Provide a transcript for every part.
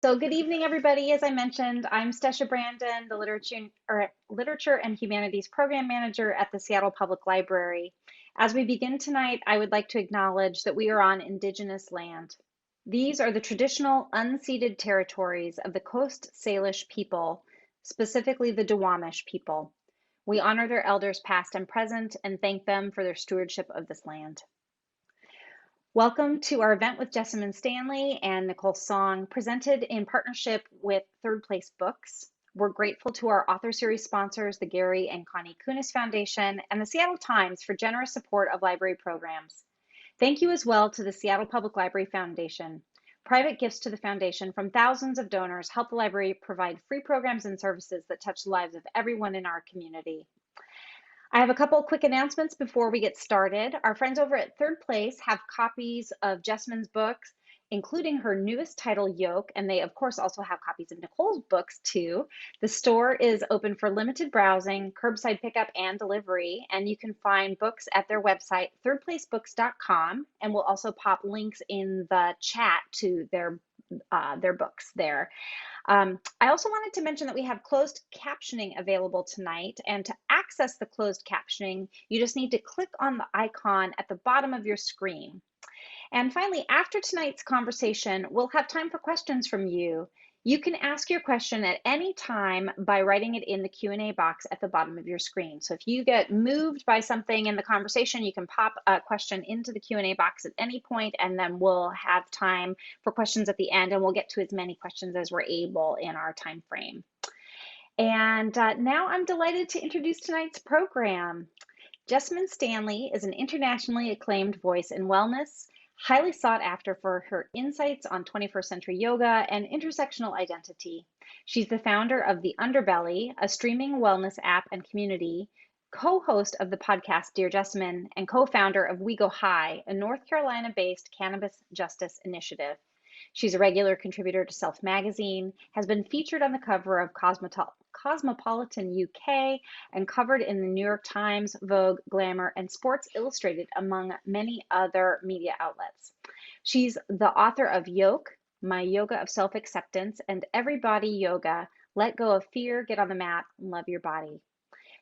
So good evening, everybody. As I mentioned, I'm Stesha Brandon, the Literature and Humanities Program Manager at the Seattle Public Library. As we begin tonight, I would like to acknowledge that we are on Indigenous land. These are the traditional unceded territories of the Coast Salish people, specifically the Duwamish people. We honor their elders past and present and thank them for their stewardship of this land. Welcome to our event with Jessamyn Stanley and Nicole Song, presented in partnership with Third Place Books. We're grateful to our author series sponsors, the Gary and Connie Kunis Foundation and the Seattle Times for generous support of library programs. Thank you as well to the Seattle Public Library Foundation. Private gifts to the foundation from thousands of donors help the library provide free programs and services that touch the lives of everyone in our community. I have a couple of quick announcements before we get started. Our friends over at Third Place have copies of Jessamyn's books, including her newest title, Yoke, and they, of course, also have copies of Nicole's books, too. The store is open for limited browsing, curbside pickup, and delivery, and you can find books at their website, thirdplacebooks.com, and we'll also pop links in the chat to their books there. I also wanted to mention that we have closed captioning available tonight, and to access the closed captioning, you just need to click on the icon at the bottom of your screen. And finally, after tonight's conversation, we'll have time for questions from you. You can ask your question at any time by writing it in the Q&A box at the bottom of your screen. So if you get moved by something in the conversation, you can pop a question into the Q&A box at any point, and then we'll have time for questions at the end, and we'll get to as many questions as we're able in our time frame. And now I'm delighted to introduce tonight's program. Jessamyn Stanley is an internationally acclaimed voice in wellness, highly sought after for her insights on 21st century yoga and intersectional identity. She's the founder of The Underbelly, a streaming wellness app and community, co-host of the podcast Dear Jessamyn, and co-founder of We Go High, a North Carolina-based cannabis justice initiative. She's a regular contributor to Self Magazine, has been featured on the cover of Cosmopolitan UK, and covered in the New York Times, Vogue, Glamour, and Sports Illustrated, among many other media outlets. She's the author of Yoke, My Yoga of Self-Acceptance, and Everybody Yoga, Let Go of Fear, Get on the Mat, and Love Your Body.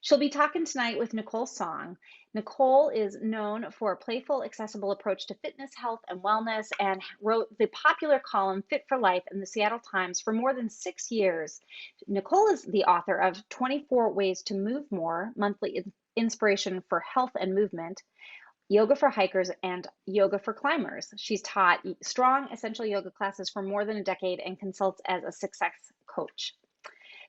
She'll be talking tonight with Nicole Song. Nicole is known for a playful, accessible approach to fitness, health, and wellness, and wrote the popular column Fit for Life in the Seattle Times for more than 6 years. Nicole is the author of 24 Ways to Move More, monthly inspiration for health and movement, Yoga for Hikers, and Yoga for Climbers. She's taught strong, essential yoga classes for more than a decade and consults as a success coach.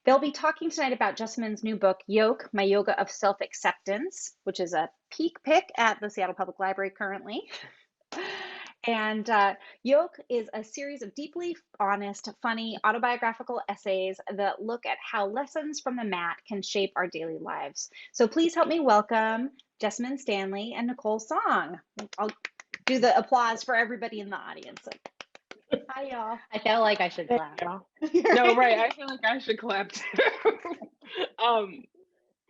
They'll be talking tonight about Jessamyn's new book, Yoke, My Yoga of Self-Acceptance, which is a peak pick at the Seattle Public Library currently. And Yoke is a series of deeply honest, funny, autobiographical essays that look at how lessons from the mat can shape our daily lives. So please help me welcome Jessamyn Stanley and Nicole Song. I'll do the applause for everybody in the audience. Hi, y'all. I felt like I should clap. No, right. I feel like I should clap too.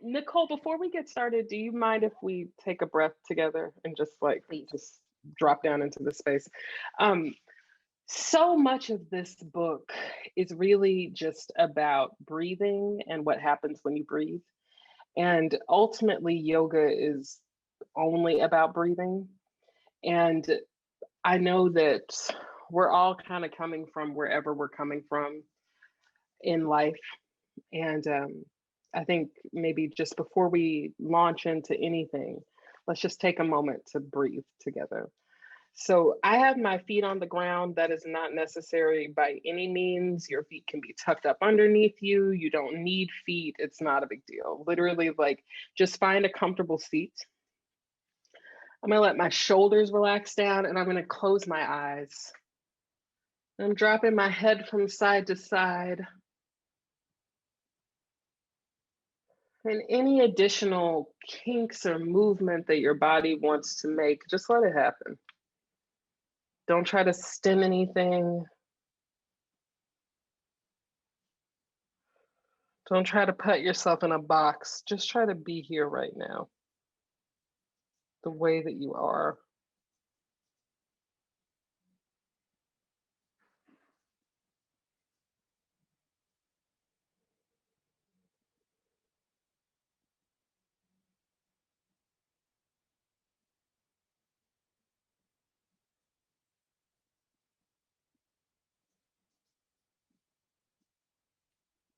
Nicole, before we get started, do you mind if we take a breath together and just Please. just drop down into the space? So much of this book is really just about breathing and what happens when you breathe. And ultimately, yoga is only about breathing. And I know that we're all kind of coming from wherever we're coming from in life. And I think maybe just before we launch into anything, let's just take a moment to breathe together. So I have my feet on the ground. That is not necessary by any means. Your feet can be tucked up underneath you. You don't need feet. It's not a big deal. Literally, just find a comfortable seat. I'm gonna let my shoulders relax down and I'm gonna close my eyes. I'm dropping my head from side to side. And any additional kinks or movement that your body wants to make, just let it happen. Don't try to stim anything. Don't try to put yourself in a box. Just try to be here right now, the way that you are.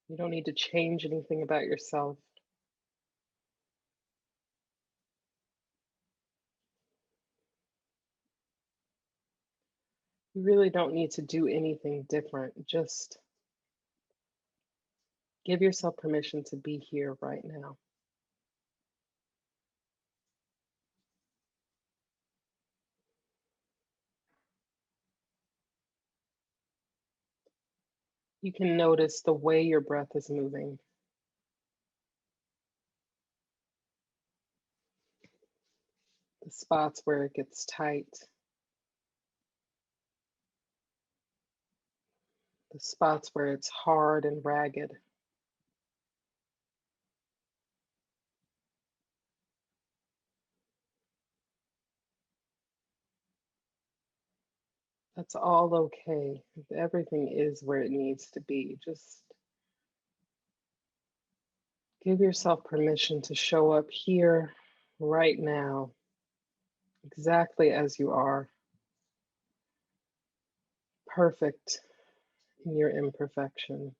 You don't need to change anything about yourself. You really don't need to do anything different. Just give yourself permission to be here right now. You can notice the way your breath is moving, the spots where it gets tight, the spots where it's hard and ragged. That's all okay. Everything is where it needs to be. Just give yourself permission to show up here right now, exactly as you are, perfect in your imperfection.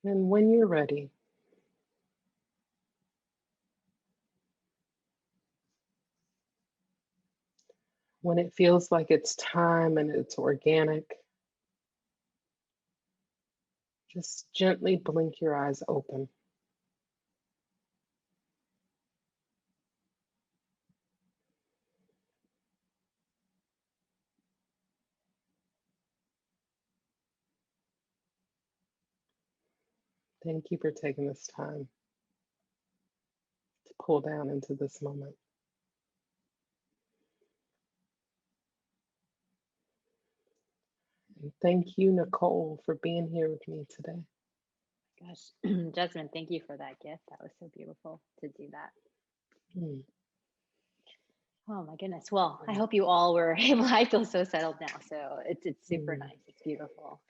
And when you're ready, when it feels like it's time and it's organic, just gently blink your eyes open. Thank you for taking this time to pull down into this moment. And thank you, Nicole, for being here with me today. Gosh, Jasmine, thank you for that gift. That was so beautiful to do that. Hmm. Oh my goodness. Well, I hope you all were able. I feel so settled now. So it's super Hmm. nice. It's beautiful.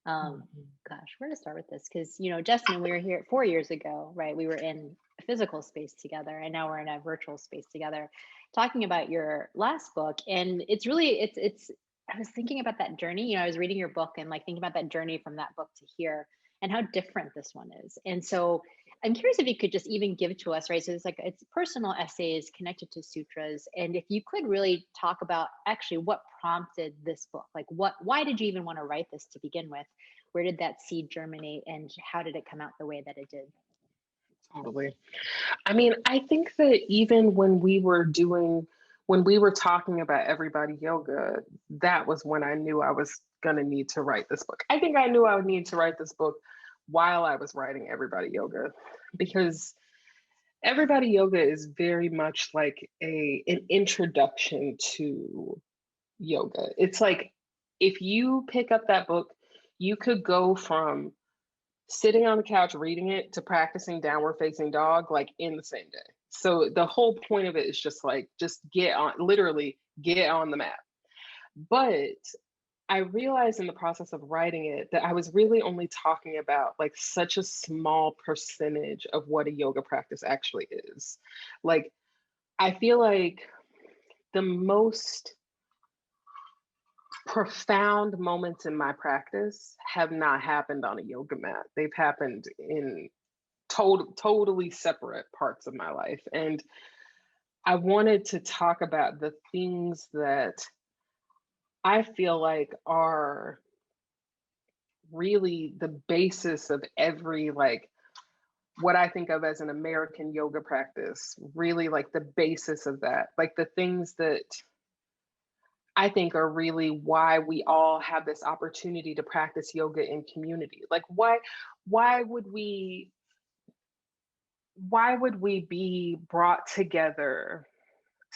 Hmm. Gosh, where to start with this? Because Justin and we were here 4 years ago, right? We were in a physical space together, and now we're in a virtual space together, talking about your last book. And it's really, it's. I was thinking about that journey. I was reading your book and like thinking about that journey from that book to here, and how different this one is. And so I'm curious if you could just even give to us, right? So it's like it's personal essays connected to sutras, and if you could really talk about actually what prompted this book, like why did you even want to write this to begin with? Where did that seed germinate, and how did it come out the way that it did? Totally. I mean, I think that even when we were talking about Everybody Yoga, that was when I knew I was going to need to write this book. I think I knew I would need to write this book while I was writing Everybody Yoga, because Everybody Yoga is very much like an introduction to yoga. It's like if you pick up that book, you could go from sitting on the couch reading it to practicing downward facing dog like in the same day. So the whole point of it is just like just get on, literally get on the mat. But I realized in the process of writing it that I was really only talking about like such a small percentage of what a yoga practice actually is. Like I feel like the most profound moments in my practice have not happened on a yoga mat. They've happened in totally separate parts of my life. And I wanted to talk about the things that I feel like are really the basis of every, like, what I think of as an American yoga practice, really like the basis of that, like the things that I think are really why we all have this opportunity to practice yoga in community. Like why would we why would we be brought together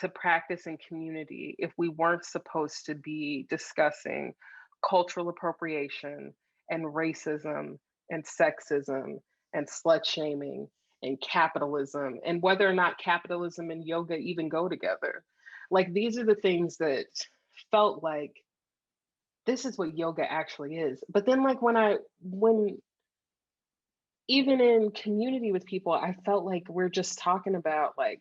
to practice in community if we weren't supposed to be discussing cultural appropriation and racism and sexism and slut shaming and capitalism and whether or not capitalism and yoga even go together? Like these are the things that felt like this is what yoga actually is. But then like when even in community with people, I felt like we're just talking about like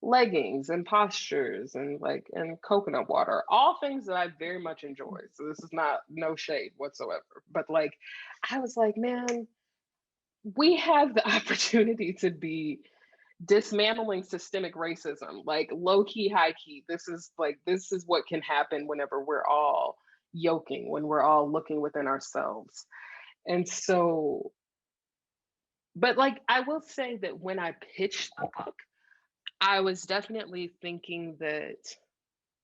leggings and postures and like and coconut water, all things that I very much enjoy. So this is not no shade whatsoever. But like I was like, man, we have the opportunity to be dismantling systemic racism, like low key, high key. This is what can happen whenever we're all yoking, when we're all looking within ourselves. And so, but like I will say that when I pitched the book, I was definitely thinking that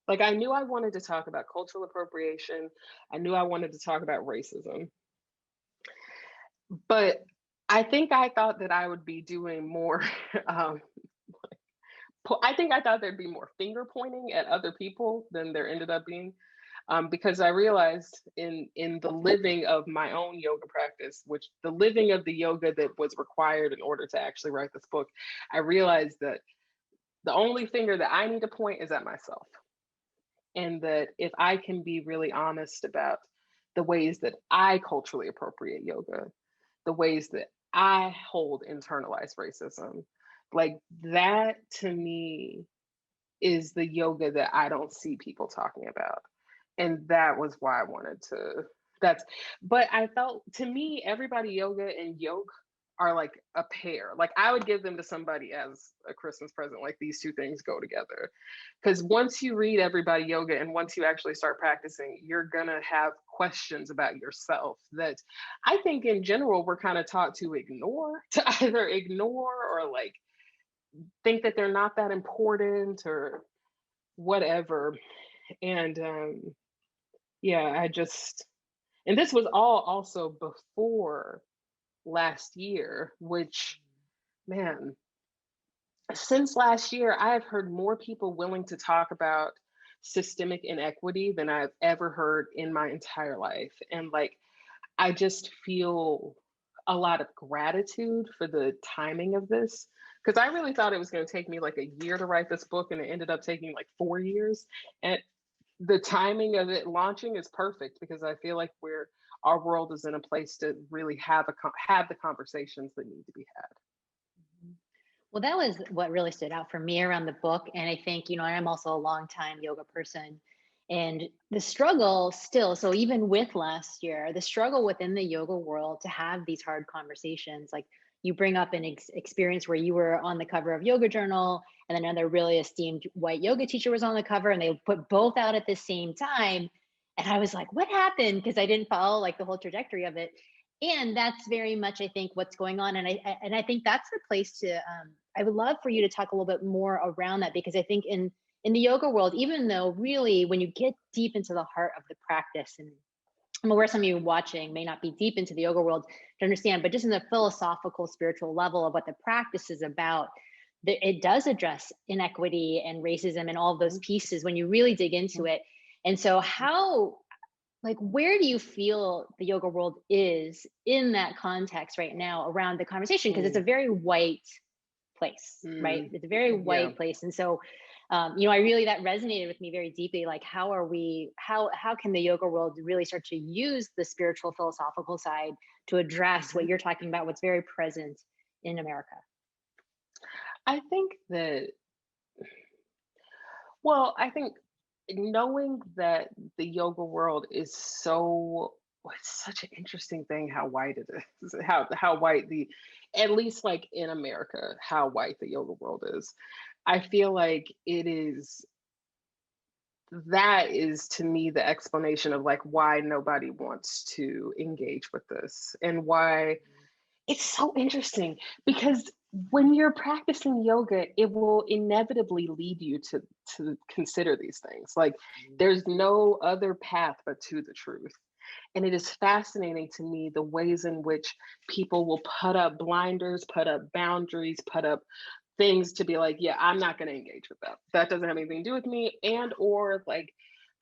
like I knew I wanted to talk about cultural appropriation. I knew I wanted to talk about racism. But I think I thought that I would be doing more um, I think I thought there'd be more finger pointing at other people than there ended up being, because I realized in the living of my own yoga practice, which the living of the yoga that was required in order to actually write this book, I realized that the only finger that I need to point is at myself, and that if I can be really honest about the ways that I culturally appropriate yoga, the ways that I hold internalized racism, like that to me is the yoga that I don't see people talking about. And that was why I wanted to that's but I felt to me everybody yoga and yoke are like a pair. Like I would give them to somebody as a Christmas present. Like these two things go together. Cuz once you read everybody yoga and once you actually start practicing, you're going to have questions about yourself that I think in general we're kind of taught to ignore, to either ignore or like think that they're not that important or whatever. And yeah, I just, and this was all also before last year, which, man, since last year, I have heard more people willing to talk about systemic inequity than I've ever heard in my entire life. And like, I just feel a lot of gratitude for the timing of this because I really thought it was going to take me like a year to write this book and it ended up taking like 4 years. And the timing of it launching is perfect because I feel like our world is in a place to really have the conversations that need to be had. Well, that was what really stood out for me around the book. And I think, I'm also a long time yoga person. And the struggle still, so even with last year, the struggle within the yoga world to have these hard conversations, like you bring up an experience where you were on the cover of Yoga Journal, and then another really esteemed white yoga teacher was on the cover, and they put both out at the same time. And I was like, what happened? Because I didn't follow like the whole trajectory of it. And that's very much, I think, what's going on. And I think that's the place to. I would love for you to talk a little bit more around that, because I think in the yoga world, even though really when you get deep into the heart of the practice, and I'm aware some of you watching may not be deep into the yoga world to understand, but just in the philosophical, spiritual level of what the practice is about, it does address inequity and racism and all of those pieces when you really dig into it. And so where do you feel the yoga world is in that context right now around the conversation? Because it's a very white place, right? It's a very Yeah. white place. And so, I really, that resonated with me very deeply. Like, how can the yoga world really start to use the spiritual philosophical side to address what you're talking about, what's very present in America? I think that, I think knowing that the yoga world is it's such an interesting thing how white it is, how white at least like in America, how white the yoga world is. I feel like that is to me the explanation of like why nobody wants to engage with this and why it's so interesting because when you're practicing yoga, it will inevitably lead you to consider these things. Like there's no other path but to the truth. And it is fascinating to me the ways in which people will put up blinders, put up boundaries, put up things to be like, yeah, I'm not going to engage with that. That doesn't have anything to do with me. And or like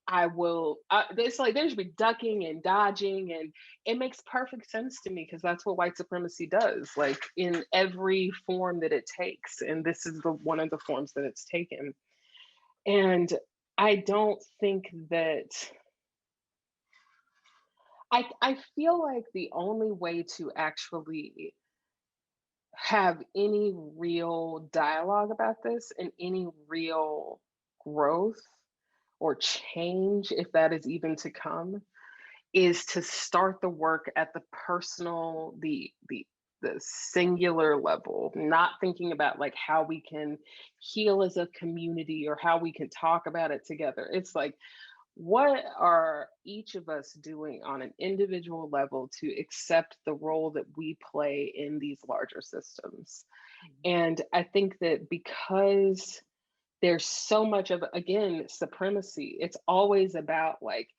I will, it's like there should be ducking and dodging, and it makes perfect sense to me because that's what white supremacy does, like in every form that it takes. And this is one of the forms that it's taken. And I don't think that, I feel like the only way to actually have any real dialogue about this and any real growth or change, if that is even to come, is to start the work at the personal, the singular level, not thinking about like how we can heal as a community or how we can talk about it together. It's like, what are each of us doing on an individual level to accept the role that we play in these larger systems? And I think that because there's so much of, again, supremacy, it's always about like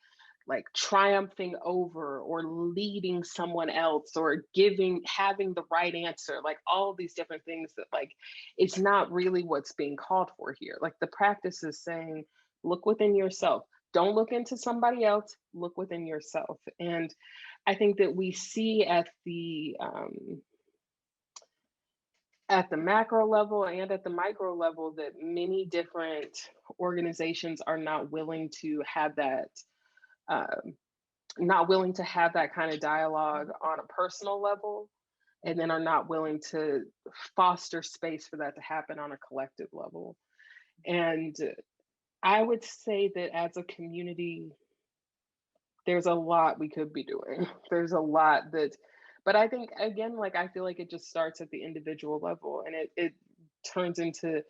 triumphing over or leading someone else or having the right answer, like all of these different things that like it's not really what's being called for here. Like the practice is saying, look within yourself. Don't look into somebody else, look within yourself. And I think that we see at the macro level and at the micro level that many different organizations are not willing to have that um, kind of dialogue on a personal level, and then are not willing to foster space for that to happen on a collective level. And I would say that as a community, there's a lot we could be doing. There's a lot that, but I think again, like I feel like it just starts at the individual level, and it turns into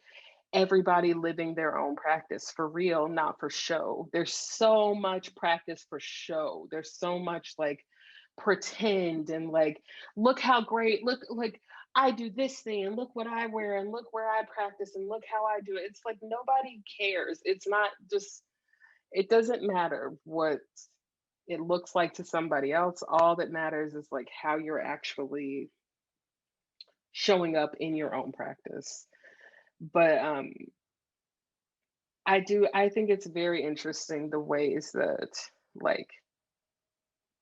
everybody living their own practice for real, not for show. There's so much practice for show. There's so much like pretend and like, look how great, look, like I do this thing and look what I wear and look where I practice and look how I do it. It's like nobody cares. It's not just, it doesn't matter what it looks like to somebody else. All that matters is like how you're actually showing up in your own practice. But I think it's very interesting the ways that like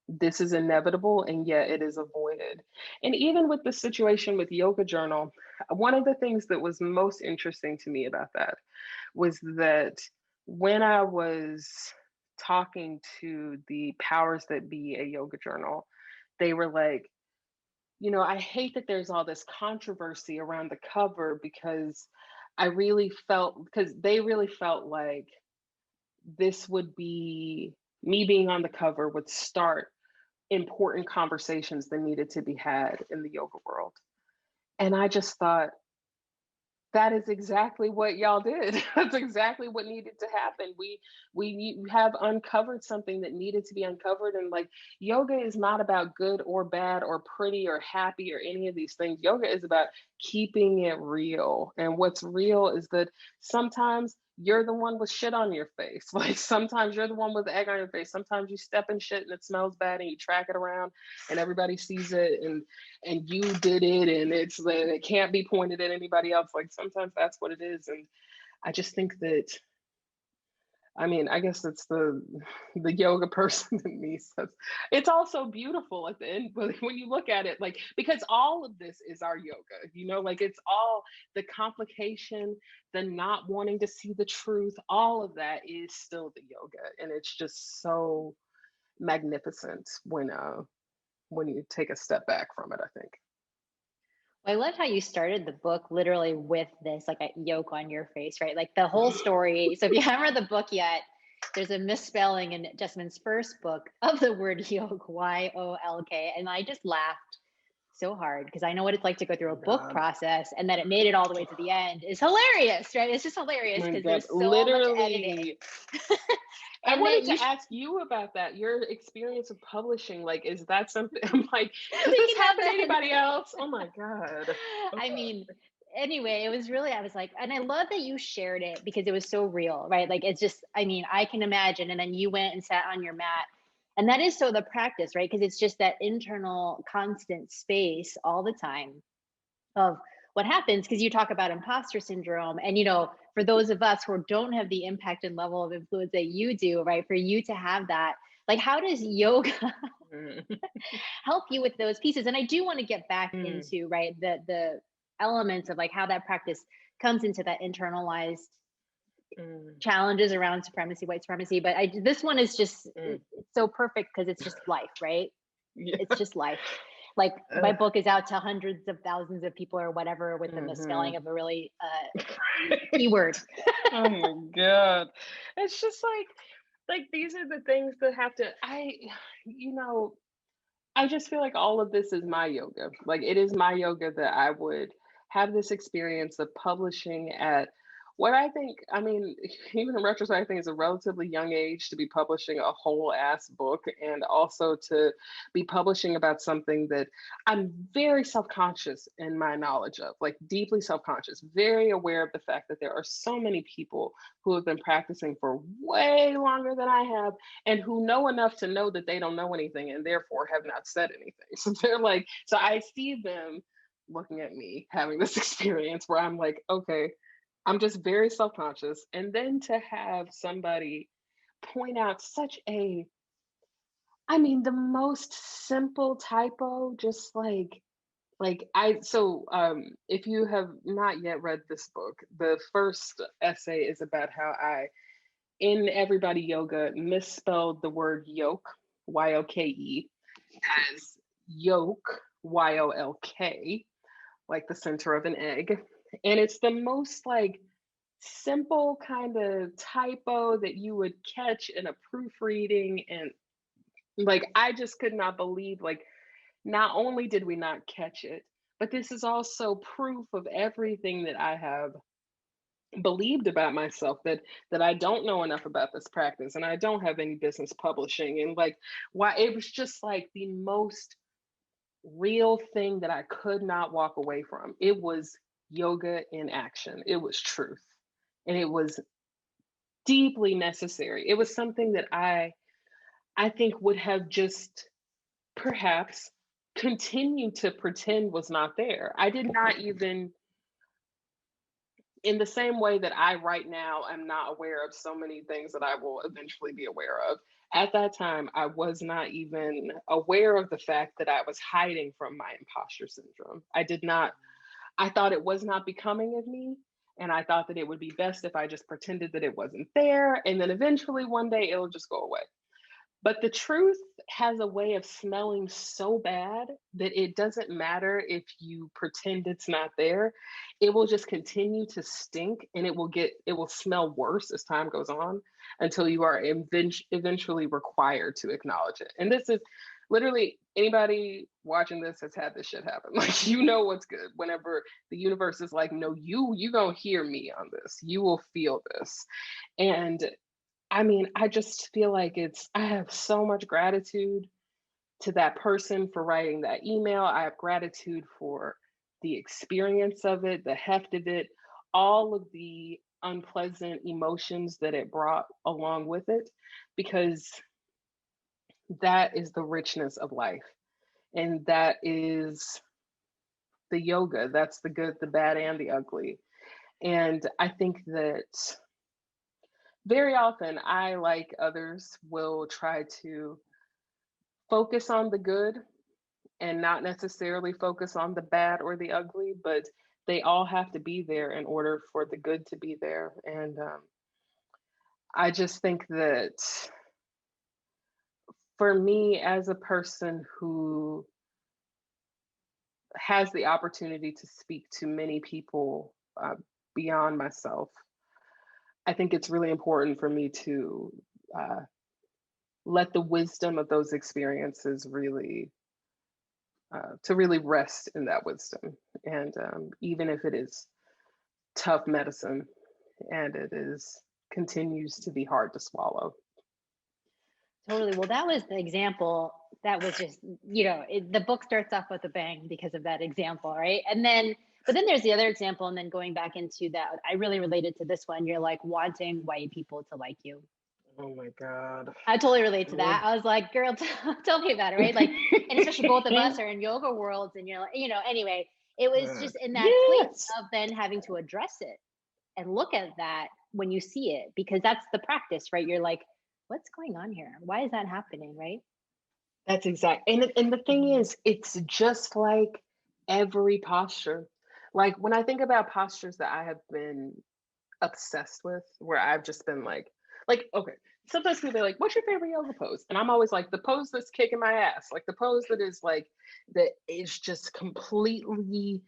this is inevitable and yet it is avoided. And even with the situation with Yoga Journal, one of the things that was most interesting to me about that was that when I was talking to the powers that be at Yoga Journal, they were like, you know, I hate that there's all this controversy around the cover because they really felt like this would be me being on the cover would start important conversations that needed to be had in the yoga world. And I just thought, that is exactly what y'all did. That's exactly what needed to happen. We have uncovered something that needed to be uncovered. And like yoga is not about good or bad or pretty or happy or any of these things. Yoga is about keeping it real. And what's real is that sometimes you're the one with shit on your face. Like sometimes you're the one with egg on your face. Sometimes you step in shit and it smells bad and you track it around and everybody sees it and you did it and it can't be pointed at anybody else. Like sometimes that's what it is. And I just think that, I mean, I guess it's the yoga person in me says it's also beautiful at the end, but when you look at it, like because all of this is our yoga, you know, like it's all the complication, the not wanting to see the truth, all of that is still the yoga, and it's just so magnificent when you take a step back from it, I think. I love how you started the book literally with this, like a yoke on your face, right? Like the whole story. So if you haven't read the book yet, there's a misspelling in Jessamyn's first book of the word yoke, Y-O-L-K. And I just laughed so hard because I know what it's like to go through a book process, and that it made it all the way to the end is hilarious, right? It's just hilarious because there's so much editing. I wanted to ask you about that. Your experience of publishing, like, is that something? I'm like, does this happen to anybody else? Oh my God. I mean, anyway, it was really, I was like, and I love that you shared it because it was so real, right? Like, it's just, I mean, I can imagine. And then you went and sat on your mat. And that is so the practice, right? Because it's just that internal constant space all the time of what happens, because you talk about imposter syndrome. And, you know, for those of us who don't have the impact and level of influence that you do, right? For you to have that, like, how does yoga help you with those pieces? And I do want to get back into, right, the elements of like how that practice comes into that internalized challenges around supremacy, white supremacy. But this one is just it's so perfect because it's just life, right? Yeah. It's just life. like my Ugh. book is out to hundreds of thousands of people or whatever with the misspelling of a really keyword. Oh my God. It's just like these are the things that have to you know, I just feel like all of this is my yoga. Like it is my yoga that I would have this experience of publishing at what I think, I mean, even in retrospect, I think it's a relatively young age to be publishing a whole ass book and also to be publishing about something that I'm very self-conscious in my knowledge of, like deeply self-conscious, very aware of the fact that there are so many people who have been practicing for way longer than I have and who know enough to know that they don't know anything and therefore have not said anything. So they're like, so I see them looking at me having this experience where I'm like, okay, I'm just very self-conscious. And then to have somebody point out such a, I mean, the most simple typo, just if you have not yet read this book, the first essay is about how I in Everybody Yoga misspelled the word yoke, Y-O-K-E, as yolk, Y-O-L-K, like the center of an egg. And it's the most like simple kind of typo that you would catch in a proofreading. And like, I just could not believe, like, not only did we not catch it, but this is also proof of everything that I have believed about myself that I don't know enough about this practice and I don't have any business publishing and like why it was just like the most real thing that I could not walk away from. It was yoga in action. It was truth. And it was deeply necessary. It was something that I think would have just perhaps continued to pretend was not there. I did not even in the same way that I right now am not aware of so many things that I will eventually be aware of. At that time, I was not even aware of the fact that I was hiding from my imposter syndrome. I thought it was not becoming of me. And I thought that it would be best if I just pretended that it wasn't there. And then eventually one day it'll just go away. But the truth has a way of smelling so bad that it doesn't matter if you pretend it's not there. It will just continue to stink and it will smell worse as time goes on until you are eventually required to acknowledge it. And this is literally anybody watching this has had this shit happen. Like you know what's good whenever the universe is like, no, you gonna hear me on this. You will feel this. And I mean, I just feel like I have so much gratitude to that person for writing that email. I have gratitude for the experience of it, the heft of it, all of the unpleasant emotions that it brought along with it, because that is the richness of life. And that is the yoga. That's the good, the bad, and the ugly. And I think that very often I, like others, will try to focus on the good and not necessarily focus on the bad or the ugly, but they all have to be there in order for the good to be there. And I just think that for me, as a person who has the opportunity to speak to many people beyond myself, I think it's really important for me uh, let the wisdom of those experiences really to really rest in that wisdom. And even if it is tough medicine and it is continues to be hard to swallow. Totally. Well, that was the example. That was just, the book starts off with a bang because of that example, right? But then there's the other example, and then going back into that, I really related to this one. You're like wanting white people to like you. Oh my God. I totally relate to that. I was like, girl, tell me about it, right? Like, and especially both of us are in yoga worlds, and you're like, anyway, it was just in that place of then having to address it and look at that when you see it, because that's the practice, right? You're like, what's going on here? Why is that happening, right? That's exact. And the thing is, it's just like every posture. Like when I think about postures that I have been obsessed with, where I've just been like, okay, sometimes people are like, what's your favorite yoga pose? And I'm always like, the pose that's kicking my ass, like the pose that is like, that is just completely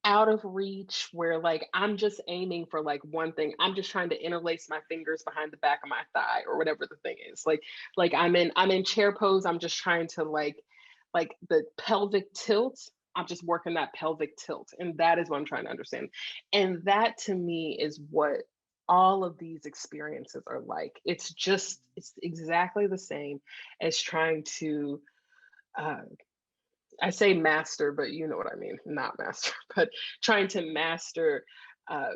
out of reach, where like I'm just aiming for like one thing. I'm just trying to interlace my fingers behind the back of my thigh or whatever the thing is. Like I'm in chair pose. I'm just trying to like the pelvic tilt. I'm just working that pelvic tilt. And that is what I'm trying to understand. And that to me is what all of these experiences are like. It's exactly the same as trying to uh, I say master, but you know what I mean, not master, but trying to master uh,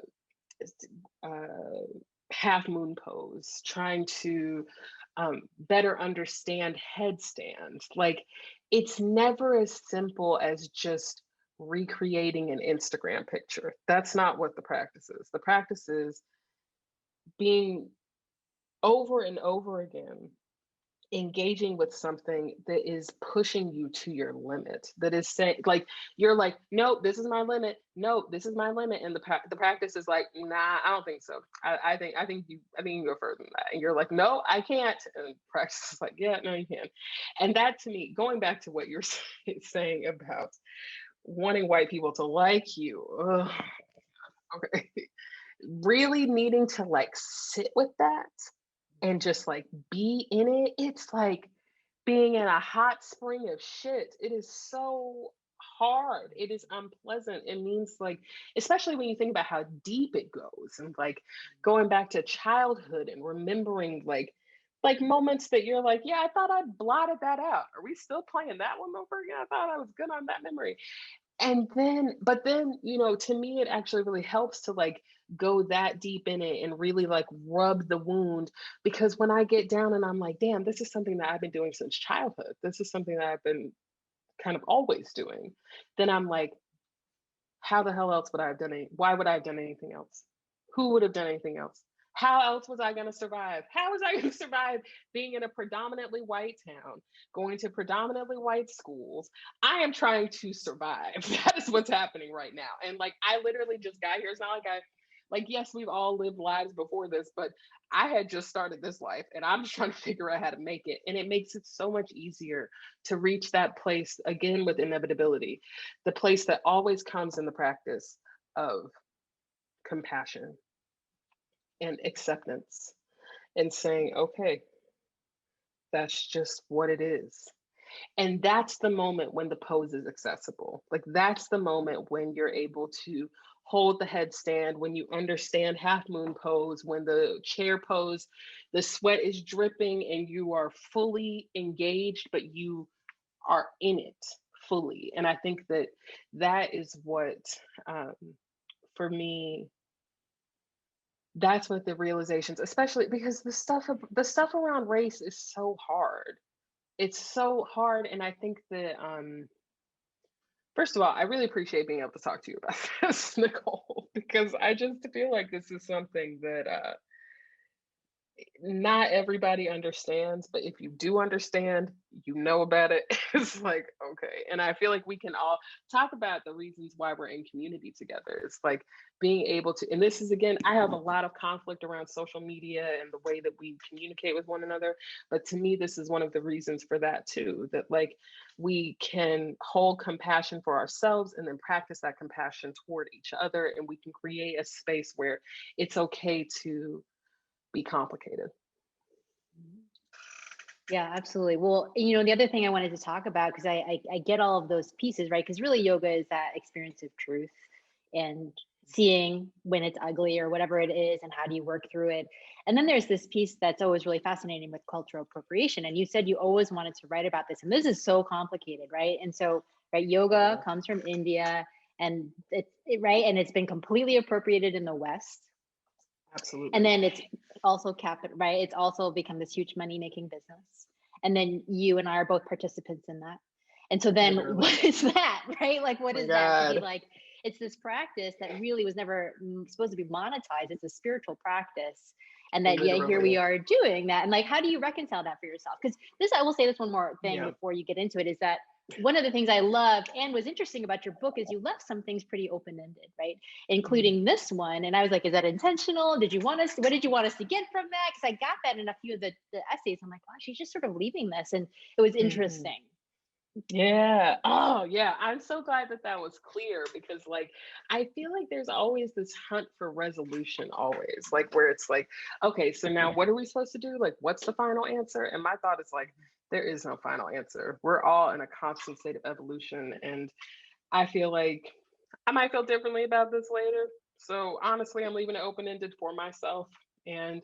uh, half moon pose, trying to better understand headstand. Like, it's never as simple as just recreating an Instagram picture. That's not what the practice is. The practice is being over and over again engaging with something that is pushing you to your limit, that is saying, like, you're like, nope, this is my limit, nope, this is my limit, and the practice is like, nah, I don't think so. I think you go further than that, and you're like, no, I can't, and practice is like, yeah, no, you can. And that, to me, going back to what you're saying about wanting white people to like you, ugh, okay, really needing to like sit with that and just like be in it. It's like being in a hot spring of shit. It is so hard. It is unpleasant. It means, like, especially when you think about how deep it goes, and like going back to childhood and remembering like moments that you're like, yeah, I thought I blotted that out. Are we still playing that one over again? I thought I was good on that memory. And then, but then, to me, it actually really helps to like go that deep in it and really like rub the wound. Because when I get down and I'm like, damn, this is something that I've been doing since childhood, this is something that I've been kind of always doing, then I'm like, how the hell else would I have done it? Why would I have done anything else? Who would have done anything else? How else was I going to survive? How was I going to survive being in a predominantly white town, going to predominantly white schools? I am trying to survive. That is what's happening right now. And like, I literally just got here. It's not like, yes, we've all lived lives before this, but I had just started this life and I'm just trying to figure out how to make it. And it makes it so much easier to reach that place again with inevitability, the place that always comes in the practice of compassion and acceptance, and saying, okay, that's just what it is. And that's the moment when the pose is accessible. Like, that's the moment when you're able to hold the headstand, when you understand half moon pose, when the chair pose, the sweat is dripping and you are fully engaged, but you are in it fully. And I think that that is what, for me, that's what the realizations, especially because the stuff around race is so hard. It's so hard. And I think that first of all, I really appreciate being able to talk to you about this, Nicole, because I just feel like this is something that not everybody understands, but if you do understand, you know about it. It's like, okay. And I feel like we can all talk about the reasons why we're in community together. It's like being able to, and this is, again, I have a lot of conflict around social media and the way that we communicate with one another. But to me, this is one of the reasons for that too, that like we can hold compassion for ourselves and then practice that compassion toward each other. And we can create a space where it's okay to be complicated. Yeah, absolutely. Well, the other thing I wanted to talk about, because I get all of those pieces, right? Because really yoga is that experience of truth and seeing when it's ugly or whatever it is, and how do you work through it. And then there's this piece that's always really fascinating with cultural appropriation. And you said you always wanted to write about this, and this is so complicated, right? And so, right, yoga comes from India, and right, and it's been completely appropriated in the West. Absolutely. And then it's also capital, right? It's also become this huge money making business. And then you and I are both participants in that. And so then Literally. What is that, right? Like, what Oh is my that to be God. like? It's this practice that really was never supposed to be monetized. It's a spiritual practice. And that, yeah, here we Literally. are doing that. And like, how do you reconcile that for yourself? Because this, I will say this one more thing Yeah. before you get into it, is that one of the things I loved and was interesting about your book is you left some things pretty open-ended, right? Mhm. Including this one. And I was like, is that intentional? Did you want us, what did you want us to get from that? Because I got that in a few of the essays. I'm like, oh, she's just sort of leaving this. And it was Mhm. interesting. Yeah. Oh, yeah. I'm so glad that that was clear because, like, I feel like there's always this hunt for resolution, always, like, where it's like, okay, so now what are we supposed to do? Like, what's the final answer? And my thought is like, there is no final answer. We're all in a constant state of evolution. And I feel like I might feel differently about this later. So honestly, I'm leaving it open ended for myself. And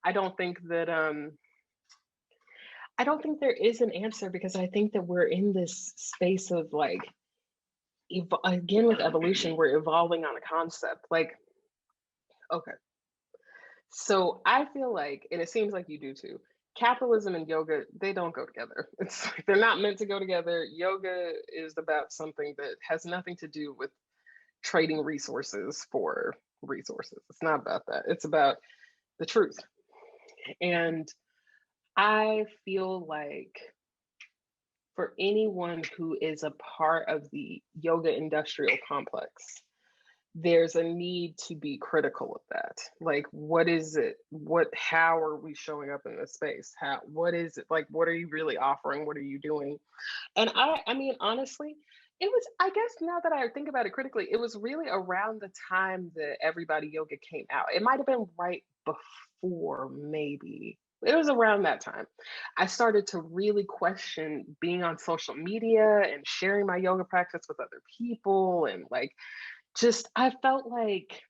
I don't think that I don't think there is an answer because I think that we're in this space of like again with evolution, we're evolving on a concept. Like, okay, so I feel like, and it seems like you do too, capitalism and yoga, they don't go together. It's like they're not meant to go together. Yoga is about something that has nothing to do with trading resources for resources. It's not about that. It's about the truth. And I feel like for anyone who is a part of the yoga industrial complex, there's a need to be critical of that. Like, what is it? How are we showing up in this space? What is it? Like, what are you really offering? What are you doing? And I mean, honestly, it was, I guess now that I think about it critically, it was really around the time that Everybody Yoga came out. It might have been right before, maybe. It was around that time. I started to really question being on social media and sharing my yoga practice with other people. And like, just, I felt like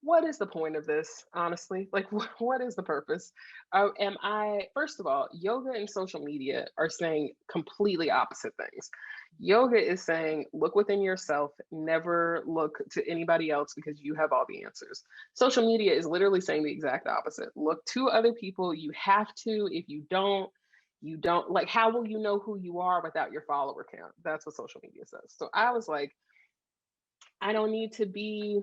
what is the point of this, honestly? Like, what is the purpose? Am I, first of all, yoga and social media are saying completely opposite things. Yoga is saying, look within yourself, never look to anybody else because you have all the answers. Social media is literally saying the exact opposite. Look to other people. You have to. If you don't, you don't. Like, how will you know who you are without your follower count? That's what social media says. So I was like, I don't need to be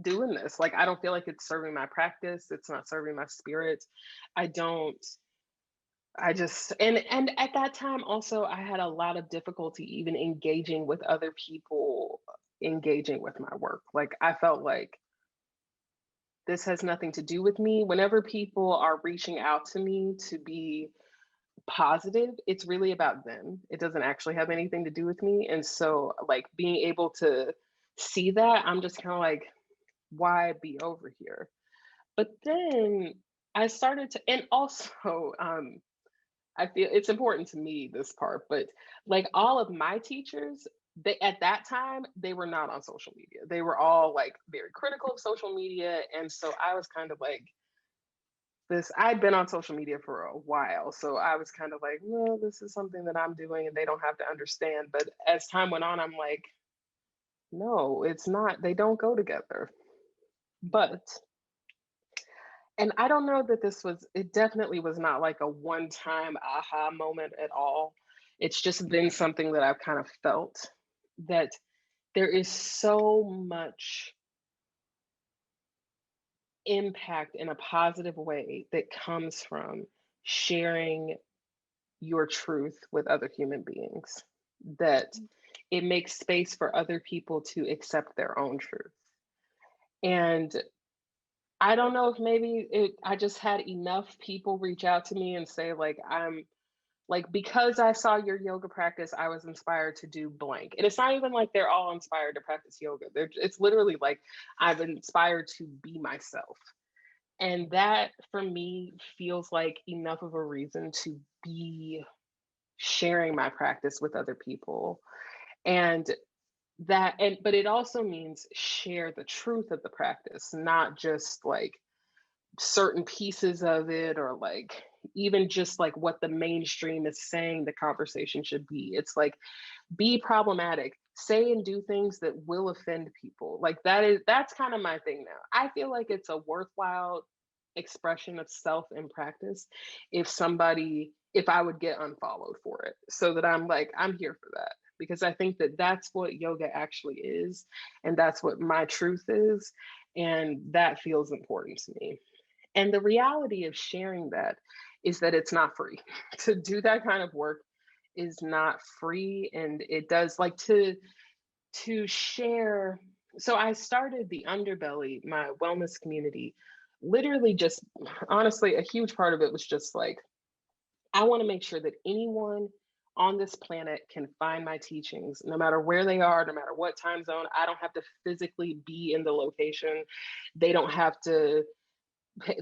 doing this. Like, I don't feel like it's serving my practice. It's not serving my spirit. I don't, I just, and at that time also, I had a lot of difficulty even engaging with other people, engaging with my work. Like, I felt like this has nothing to do with me. Whenever people are reaching out to me to be positive, it's really about them. It doesn't actually have anything to do with me. And so, like, being able to see that, I'm just kind of like, why be over here? But then I started to, and also, I feel it's important to me this part, but like all of my teachers, they at that time they were not on social media. They were all like very critical of social media, and so I was kind of like this. I'd been on social media for a while, so I was kind of like, no, this is something that I'm doing, and they don't have to understand. But as time went on, I'm like, no, it's not. They don't go together. But and I don't know that this was, it definitely was not like a one time aha moment at all. It's just been something that I've kind of felt that there is so much impact in a positive way that comes from sharing your truth with other human beings, that it makes space for other people to accept their own truth. And I don't know if maybe I just had enough people reach out to me and say, like, I'm like, because I saw your yoga practice, I was inspired to do blank. And it's not even like they're all inspired to practice yoga. It's literally like I've inspired to be myself. And that for me feels like enough of a reason to be sharing my practice with other people. And but it also means share the truth of the practice, not just like certain pieces of it or like even just like what the mainstream is saying the conversation should be. It's like be problematic, say and do things that will offend people. Like that's kind of my thing now. I feel like it's a worthwhile expression of self in practice if I would get unfollowed for it, so that I'm like, I'm here for that, because I think that that's what yoga actually is, and that's what my truth is, and that feels important to me. And the reality of sharing that is that it's not free. To do that kind of work is not free, and it does like to share. So I started the Underbelly, my wellness community, literally just honestly, a huge part of it was just like, I want to make sure that anyone on this planet can find my teachings, no matter where they are, no matter what time zone. I don't have to physically be in the location. They don't have to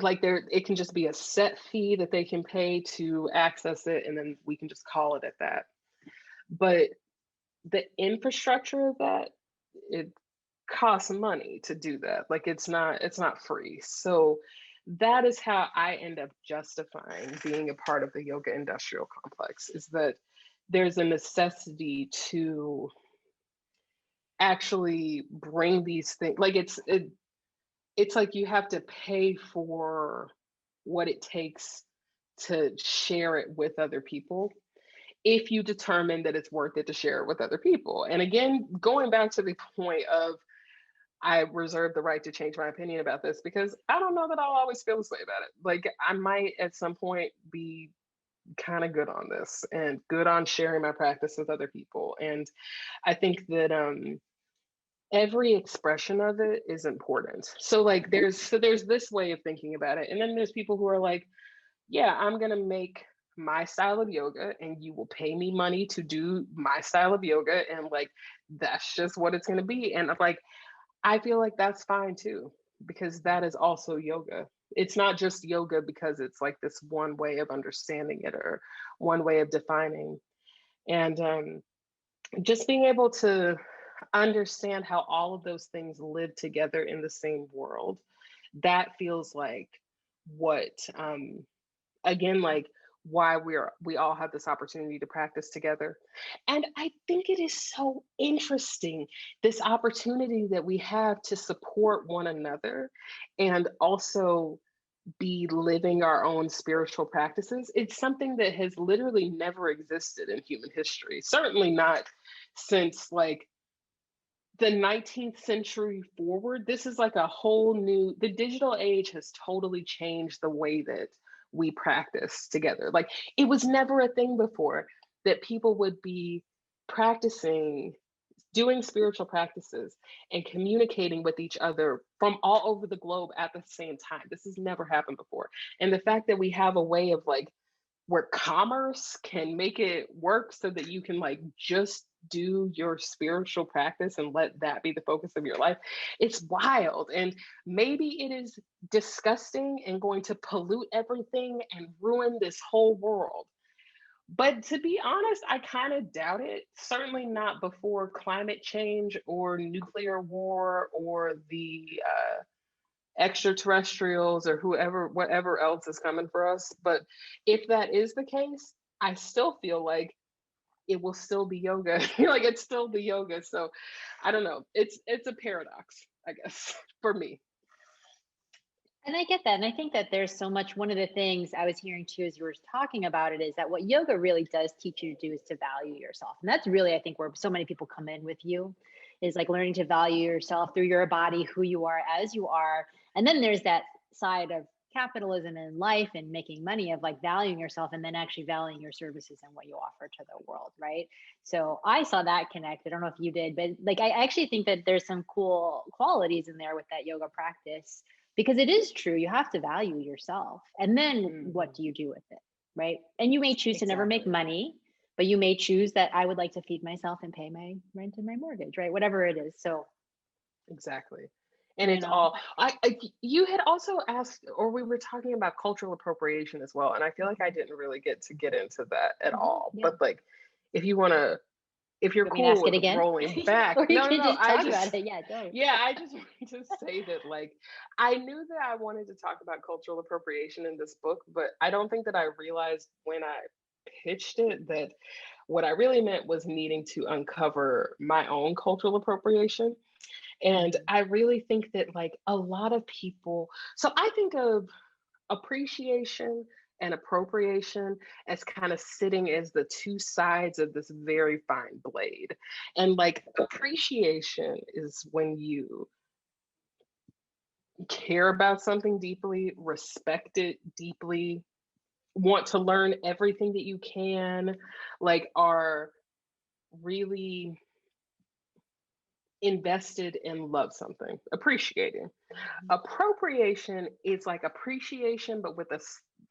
like there, it can just be a set fee that they can pay to access it, and then we can just call it at that. But the infrastructure of that, it costs money to do that. Like it's not free. So that is how I end up justifying being a part of the yoga industrial complex, is that there's a necessity to actually bring these things, like it's like you have to pay for what it takes to share it with other people, if you determine that it's worth it to share it with other people. And again, going back to the point of, I reserve the right to change my opinion about this, because I don't know that I'll always feel this way about it. Like I might at some point be kind of good on this and good on sharing my practice with other people. And I think that every expression of it is important. So like there's this way of thinking about it. And then there's people who are like, yeah, I'm gonna make my style of yoga and you will pay me money to do my style of yoga, and like that's just what it's gonna be. And I'm like, I feel like that's fine too, because that is also yoga. It's not just yoga because it's like this one way of understanding it or one way of defining. And just being able to understand how all of those things live together in the same world, that feels like what, again, like why we all have this opportunity to practice together. And I think it is so interesting, this opportunity that we have to support one another and also be living our own spiritual practices. It's something that has literally never existed in human history, certainly not since like the 19th century forward. This is like a whole new, the digital age has totally changed the way that we practice together. Like it was never a thing before that people would be practicing, doing spiritual practices and communicating with each other from all over the globe at the same time. This has never happened before. And the fact that we have a way of like, where commerce can make it work so that you can like just do your spiritual practice and let that be the focus of your life, it's wild. And maybe it is disgusting and going to pollute everything and ruin this whole world, but to be honest, I kind of doubt it. Certainly not before climate change or nuclear war or the extraterrestrials or whoever, whatever else is coming for us. But if that is the case, I still feel like it will still be yoga. Like it's still the yoga. So I don't know. It's a paradox, I guess, for me. And I get that. And I think that there's so much, one of the things I was hearing too, as you were talking about it, is that what yoga really does teach you to do is to value yourself. And that's really, I think, where so many people come in with you, is like learning to value yourself through your body, who you are as you are. And then there's that side of capitalism and life and making money, of like valuing yourself and then actually valuing your services and what you offer to the world, right? So I saw that connect. I don't know if you did, but like I actually think that there's some cool qualities in there with that yoga practice, because it is true, you have to value yourself, and then what do you do with it, right? And you may choose to never make money, but you may choose that I would like to feed myself and pay my rent and my mortgage, right? Whatever it is. So exactly. And you it's know, all you had also asked, or we were talking about cultural appropriation as well, and I feel like I didn't really get into that at all. yeah. But like, if you want to, if you're You want me to ask cool it with again? rolling back, Or you no, can just I talk just, about it. Yeah, totally. yeah, I just wanted to say that like, I knew that I wanted to talk about cultural appropriation in this book, but I don't think that I realized when I pitched it that what I really meant was needing to uncover my own cultural appropriation. And I really think that like a lot of people, so I think of appreciation and appropriation as kind of sitting as the two sides of this very fine blade. And like appreciation is when you care about something deeply, respect it deeply, want to learn everything that you can, like are really invested in love something, appreciating. Appropriation is like appreciation, but with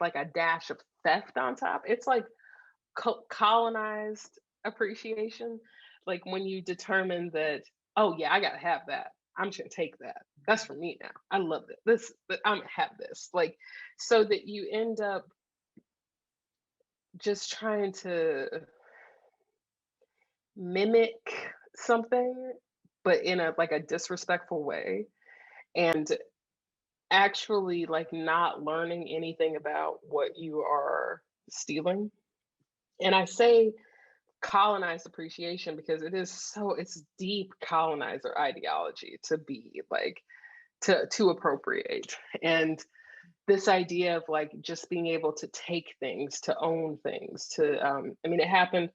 like a dash of theft on top. It's like colonized appreciation. Like when you determine that, oh yeah, I gotta have that. I'm just gonna take that. That's for me now. I love it. I'm gonna have this. Like, so that you end up just trying to mimic something, but in a like a disrespectful way. And actually like not learning anything about what you are stealing. And I say colonized appreciation because it's deep colonizer ideology to be like to appropriate. And this idea of like just being able to take things, to own things, to I mean, it happened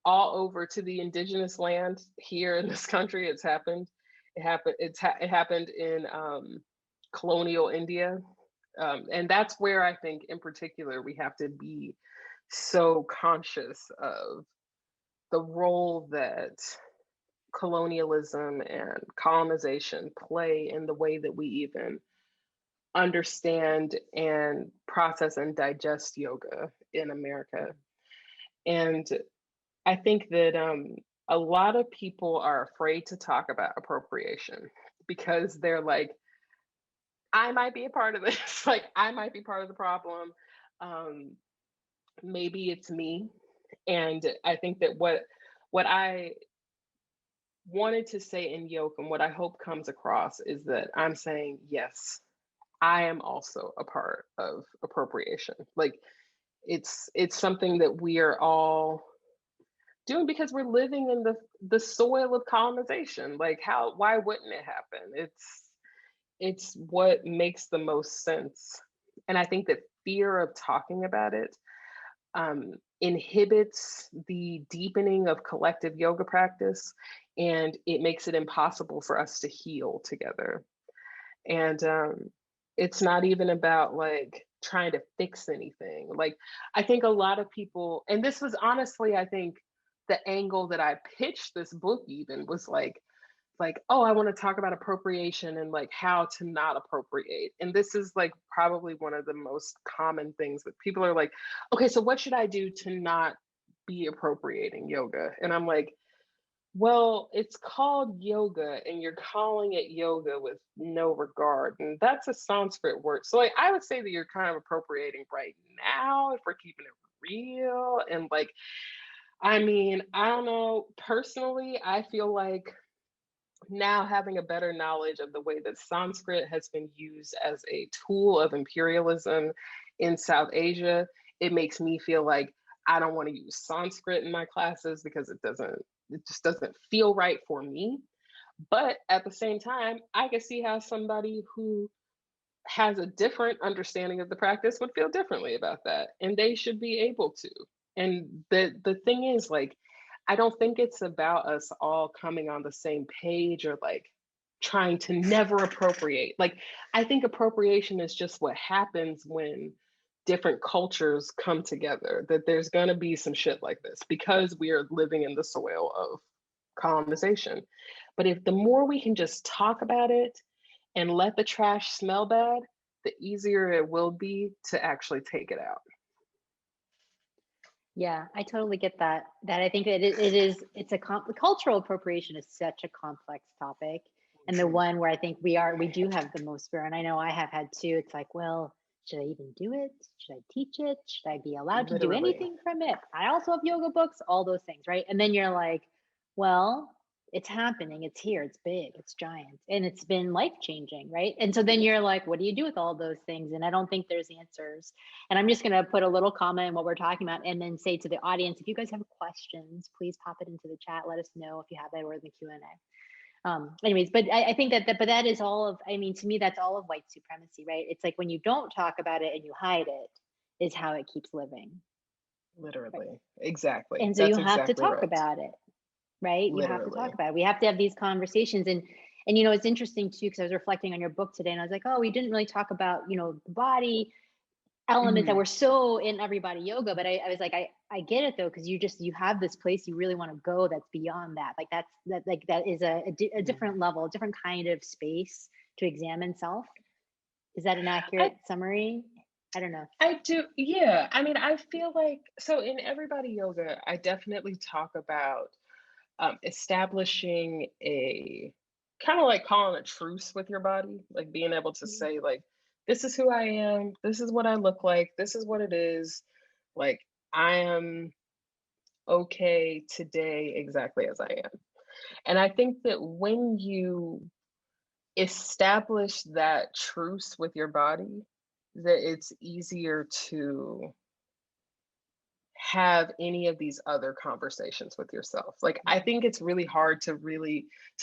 all over to the indigenous land here in this country. It happened in colonial India. And that's where I think in particular we have to be so conscious of the role that colonialism and colonization play in the way that we even understand and process and digest yoga in America. And I think that a lot of people are afraid to talk about appropriation because they're like, I might be a part of this. Like, I might be part of the problem. Maybe it's me. And I think that what I wanted to say in yoke and what I hope comes across is that I'm saying, yes, I am also a part of appropriation. Like it's something that we are all doing because we're living in the soil of colonization. Like why wouldn't it happen? It's what makes the most sense. And I think that fear of talking about it inhibits the deepening of collective yoga practice, and it makes it impossible for us to heal together. And it's not even about like trying to fix anything. Like I think a lot of people, and this was honestly, I think the angle that I pitched this book even was like, oh, I want to talk about appropriation and like how to not appropriate. And this is like probably one of the most common things that people are like, okay, so what should I do to not be appropriating yoga? And I'm like, well, it's called yoga and you're calling it yoga with no regard. And that's a Sanskrit word. So like I would say that you're kind of appropriating right now if we're keeping it real. And like, I mean, I don't know, personally, I feel like now having a better knowledge of the way that Sanskrit has been used as a tool of imperialism in South Asia, it makes me feel like I don't want to use Sanskrit in my classes because it just doesn't feel right for me. But at the same time, I can see how somebody who has a different understanding of the practice would feel differently about that, and they should be able to. And the thing is, like, I don't think it's about us all coming on the same page or like trying to never appropriate. Like, I think appropriation is just what happens when different cultures come together, that there's going to be some shit like this because we are living in the soil of colonization. But if the more we can just talk about it and let the trash smell bad, the easier it will be to actually take it out. Yeah, I totally get that. That I think that cultural appropriation is such a complex topic, and the one where I think we do have the most fear. And I know I have had too. It's like, well, should I even do it? Should I teach it? Should I be allowed to do anything from it? I also have yoga books, all those things, right? And then you're like, well, it's happening, it's here, it's big, it's giant, and it's been life-changing, right? And so then you're like, what do you do with all those things? And I don't think there's answers. And I'm just going to put a little comment in what we're talking about and then say to the audience, if you guys have questions, please pop it into the chat. Let us know if you have it, or in the Q&A. Anyways, but I think but that is all of, I mean, to me, that's all of white supremacy, right? It's like when you don't talk about it and you hide it is how it keeps living. Literally, right? Exactly. And so you have to talk about it. Right? Literally. You have to talk about it. We have to have these conversations. And you know, it's interesting too, because I was reflecting on your book today and I was like, oh, we didn't really talk about, you know, the body. elements that Mhm. were so in everybody yoga, but I was like, I get it though, because you have this place you really want to go that's beyond that. Like that is a Yeah. different level, a different kind of space to examine self. Is that an I accurate summary? I don't know. I do, yeah. I mean, I feel like so in Everybody Yoga, I definitely talk about establishing a kind of like calling a truce with your body, like being able to Mhm. say, like, this is who I am, this is what I look like, this is what it is. Like, I am okay today exactly as I am. And I think that when you establish that truce with your body, that it's easier to have any of these other conversations with yourself. Like, I Mhm. think it's really hard to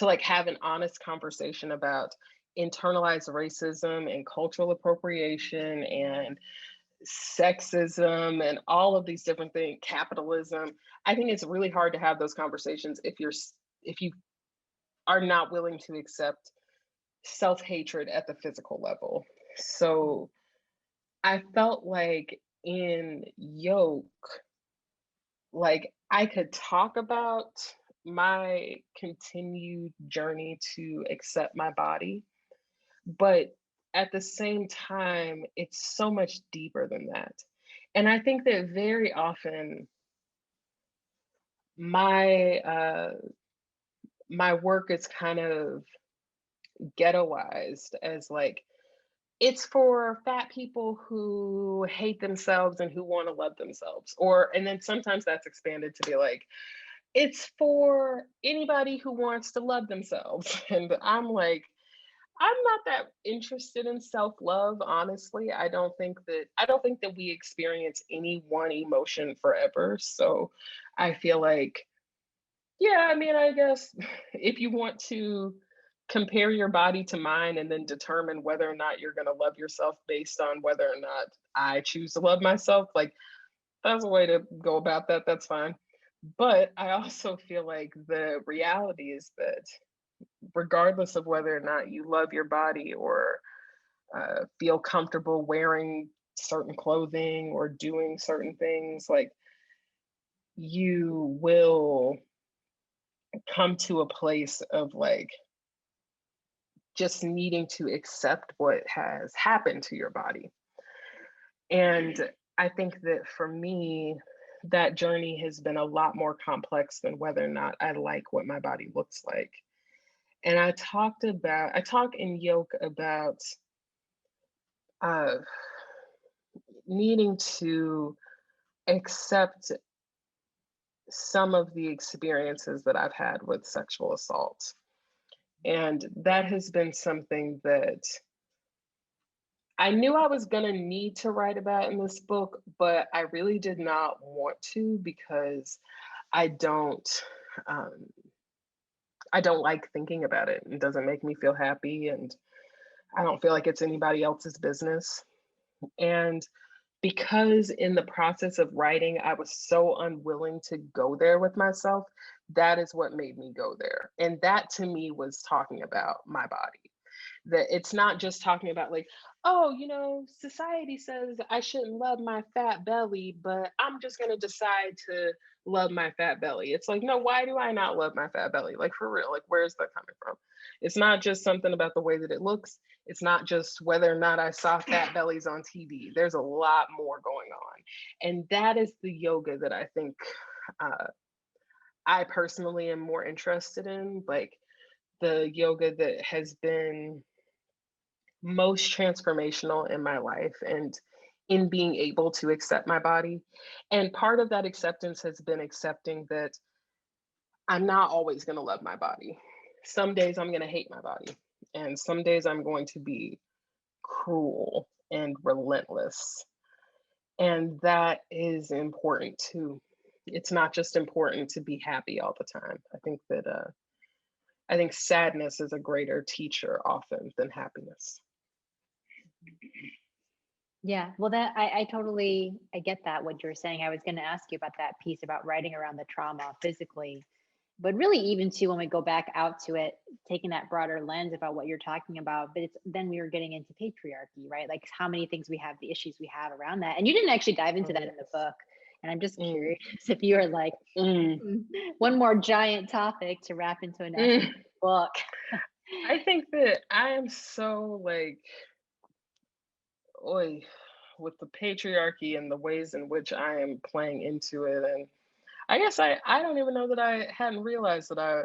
like have an honest conversation about internalized racism and cultural appropriation and sexism and all of these different things, capitalism. I think it's really hard to have those conversations if you are not willing to accept self-hatred at the physical level. Mhm. So I felt like in yoke, like I could talk about my continued journey to accept my body, but at the same time, it's so much deeper than that. And I think that very often my my work is kind of ghettoized as like it's for fat people who hate themselves and who want to love themselves. Or and then sometimes that's expanded to be like it's for anybody who wants to love themselves. And I'm like, I'm not that interested in self-love, honestly. I don't think that we experience any one emotion forever. So I feel like, yeah, I mean, I guess if you want to compare your body to mine and then determine whether or not you're going to love yourself based on whether or not I choose to love myself, like that's a way to go about that. That's fine. But I also feel like the reality is that regardless of whether or not you love your body or feel comfortable wearing certain clothing or doing certain things, like you will come to a place of like just needing to accept what has happened to your body. And I think that for me, that journey has been a lot more complex than whether or not I like what my body looks like. And I talk in yoke about uh, needing to accept some of the experiences that I've had with sexual assault. And that has been something that I knew I was going to need to write about in this book, but I really did not want to because I don't um, I don't like thinking about it. It doesn't make me feel happy and I don't feel like it's anybody else's business. And because in the process of writing, I was so unwilling to go there with myself, that is what made me go there. And that to me was talking about my body. That it's not just talking about like, oh, you know, society says I shouldn't love my fat belly, but I'm just going to decide to love my fat belly. It's like, no, why do I not love my fat belly? Like for real, like where's that coming from? It's not just something about the way that it looks. It's not just whether or not I saw fat bellies on TV. There's a lot more going on. And that is the yoga that I think uh, I personally am more interested in. Like the yoga that has been most transformational in my life and in being able to accept my body. And part of that acceptance has been accepting that I'm not always going to love my body. Some days I'm going to hate my body, and some days I'm going to be cruel and relentless. And that is important too. It's not just important to be happy all the time. I think sadness is a greater teacher often than happiness. Yeah, well, that I totally I get that what you're saying. I was going to ask you about that piece about writing around the trauma physically, but really even too when we go back out to it taking that broader lens about what you're talking about, but it's then we were getting into patriarchy, right? Like how many things we have, the issues we have around that. And you didn't actually dive into Oh, that in the yes. book. And I'm just Mm, curious if you were like, mm, one more giant topic to wrap into an mm. academic book. I think that I am so like, oy, with the patriarchy and the ways in which I am playing into it. And I guess I don't even know that I hadn't realized that I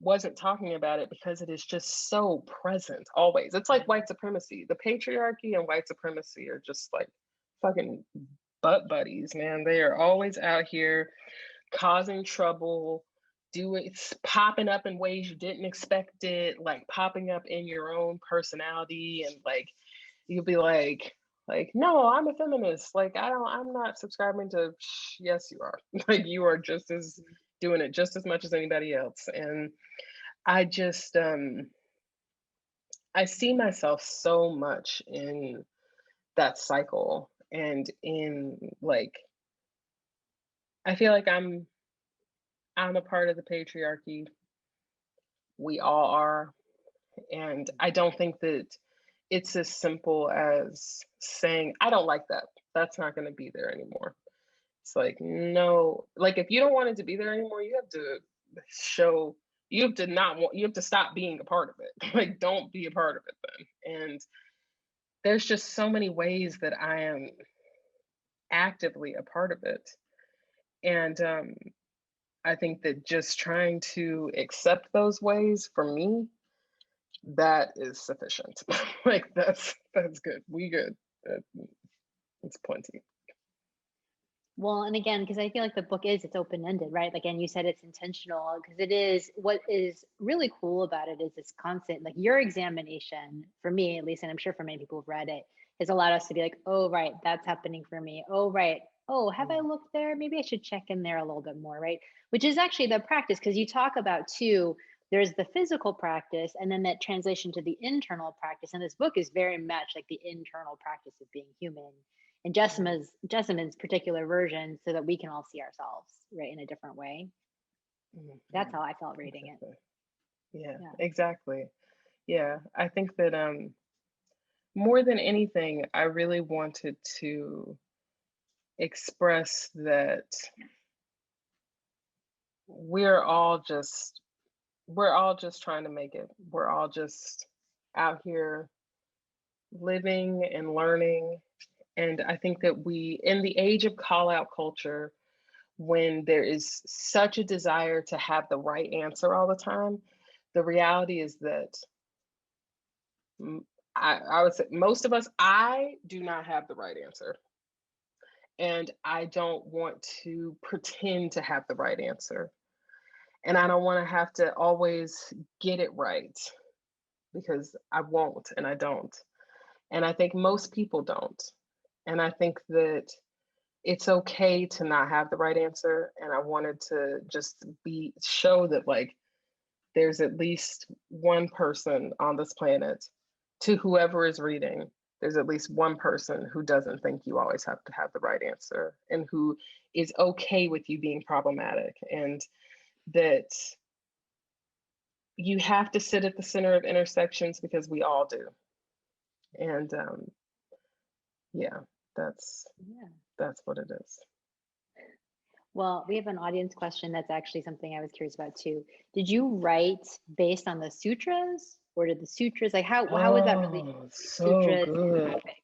wasn't talking about it because it is just so present always. It's like white supremacy. The patriarchy and white supremacy are just like fucking butt buddies, man. They are always out here causing trouble, it's popping up in ways you didn't expect it, like popping up in your own personality, and like you'll be like, no, I'm a feminist. Like I'm not subscribing to. Yes, you are. Like you are just as doing it just as much as anybody else. And I just I see myself so much in that cycle, and in like I feel like I'm a part of the patriarchy. We all are. And I don't think that it's as simple as saying, I don't like that. That's not going to be there anymore. It's like, no, like if you don't want it to be there anymore, you have to show, you have to not want, you have to stop being a part of it. Like, don't be a part of it then. And there's just so many ways that I am actively a part of it. And I think that just trying to accept those ways for me, that is sufficient. Like that's good. We good. It's plenty. Well, and again, because I feel like the book it's open-ended, right? Like, and you said it's intentional because it is. What is really cool about it is it's constant. Like your examination, for me at least, and I'm sure for many people who've read it, has allowed us to be like, oh, right, that's happening for me. Oh, right. Oh, have I Mm, looked there? Maybe I should check in there a little bit more, right? Which is actually the practice because you talk about too. There's the physical practice and then that translation to the internal practice. And this book is very much like the internal practice of being human and mm, Jessamine's particular version so that we can all see ourselves, right, in a different way. That's mhm. how I felt reading it. Exactly. Yeah, Yeah. exactly. Yeah, I think that more than anything, I really wanted to express that we're all just we're all just trying to make it. We're all just out here living and learning. And I think that we, in the age of call out culture, when there is such a desire to have the right answer all the time, the reality is that I would say most of us, I do not have the right answer. And I don't want to pretend to have the right answer. And I don't want to have to always get it right because I won't and I don't. And I think most people don't. And I think that it's okay to not have the right answer. And I wanted to just show that like there's at least one person on this planet, to whoever is reading, there's at least one person who doesn't think you always have to have the right answer and who is okay with you being problematic, and that you have to sit at the center of intersections because we all do. And yeah, that's Yeah. that's what it is. Well, we have an audience question that's actually something I was curious about too. Did you write based on the sutras or did the sutras like how was that really Oh, so sutras and good. topic?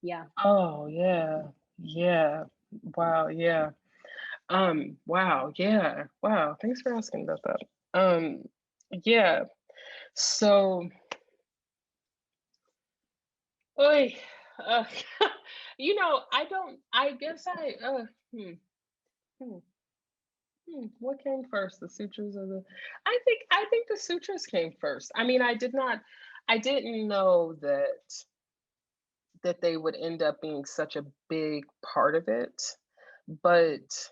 Yeah. Oh yeah. Yeah. Wow, yeah. Wow, yeah. Wow, thanks for asking about that. Yeah. So, oy, uh, I guess hmm, hmm, what came first, the sutras or the, I think the sutras came first. I mean, I didn't know that they would end up being such a big part of it. But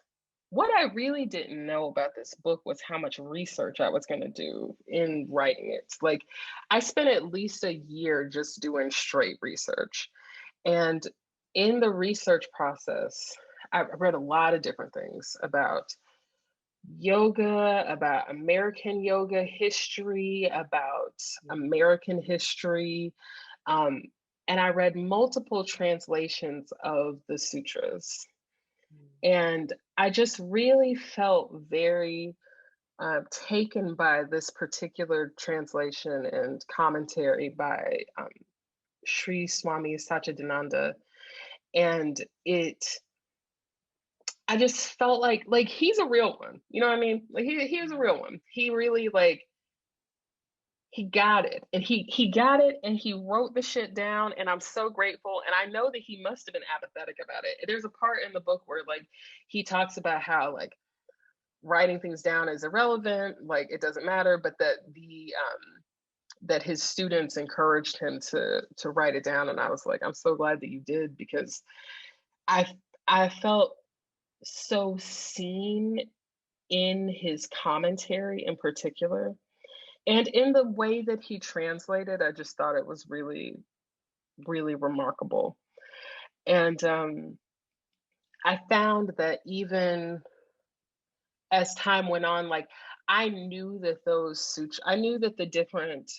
what I really didn't know about this book was how much research I was going to do in writing it. Like, I spent at least a year just doing straight research. And in the research process, I read a lot of different things about yoga, about American yoga history, about American history. Um, and I read multiple translations of the sutras. And I just really felt very taken by this particular translation and commentary by Sri Swami Satchidananda. And I just felt like he's a real one. You know what I mean? Like he is a real one. He really he got it, and he got it, and he wrote the shit down, and I'm so grateful. And I know that he must have been apathetic about it. There's a part in the book where he talks about how writing things down is irrelevant, it doesn't matter, but that that his students encouraged him to write it down. And I was like, I'm so glad that you did, because I felt so seen in his commentary in particular, and in the way that he translated. I just thought it was really, really remarkable. And I found that even as time went on, I knew that the different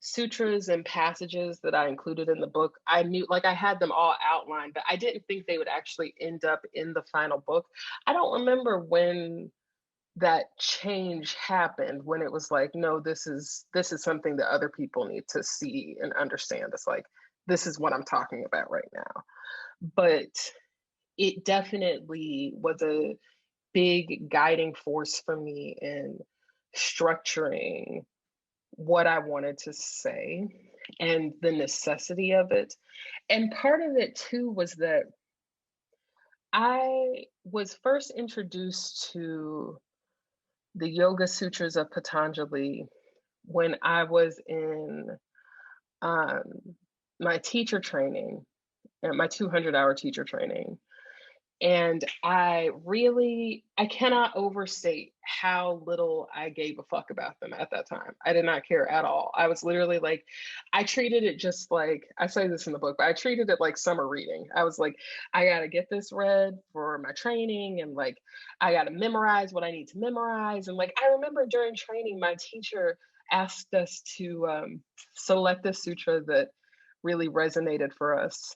sutras and passages that I included in the book, I knew, I had them all outlined, but I didn't think they would actually end up in the final book. I don't remember when that change happened, when it was no, this is something that other people need to see and understand. It's this is what I'm talking about right now. But it definitely was a big guiding force for me in structuring what I wanted to say and the necessity of it. And part of it too was that I was first introduced to the Yoga Sutras of Patanjali when I was in my teacher training, my 200-hour teacher training. And I cannot overstate how little I gave a fuck about them at that time. I did not care at all. I was literally I treated it just I say this in the book, but I treated it like summer reading. I was I got to get this read for my training, and I got to memorize what I need to memorize. And I remember during training, my teacher asked us to select a sutra that really resonated for us.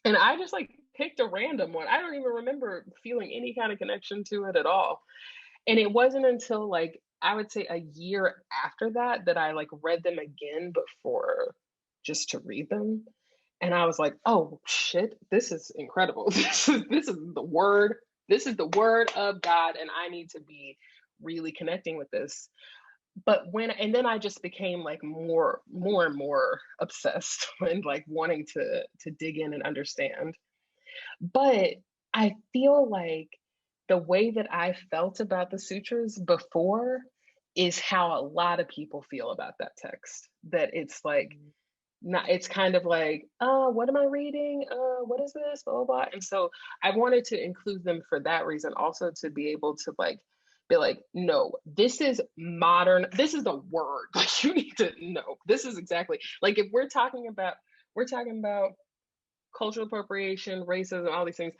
And I just picked a random one. I don't even remember feeling any kind of connection to it at all. And it wasn't until I would say a year after that I read them again, before just to read them. And I was like, oh shit, this is incredible. This is the word. This is the word of God, and I need to be really connecting with this. But and then I just became more and more obsessed and wanting to dig in and understand. But I feel the way that I felt about the sutras before is how a lot of people feel about that text. That it's not, it's kind of what am I reading? What is this? Blah, blah, blah. And so I wanted to include them for that reason, also to be able to be no, this is modern. This is the word. You need to know. This is exactly if we're talking about cultural appropriation, racism, all these things.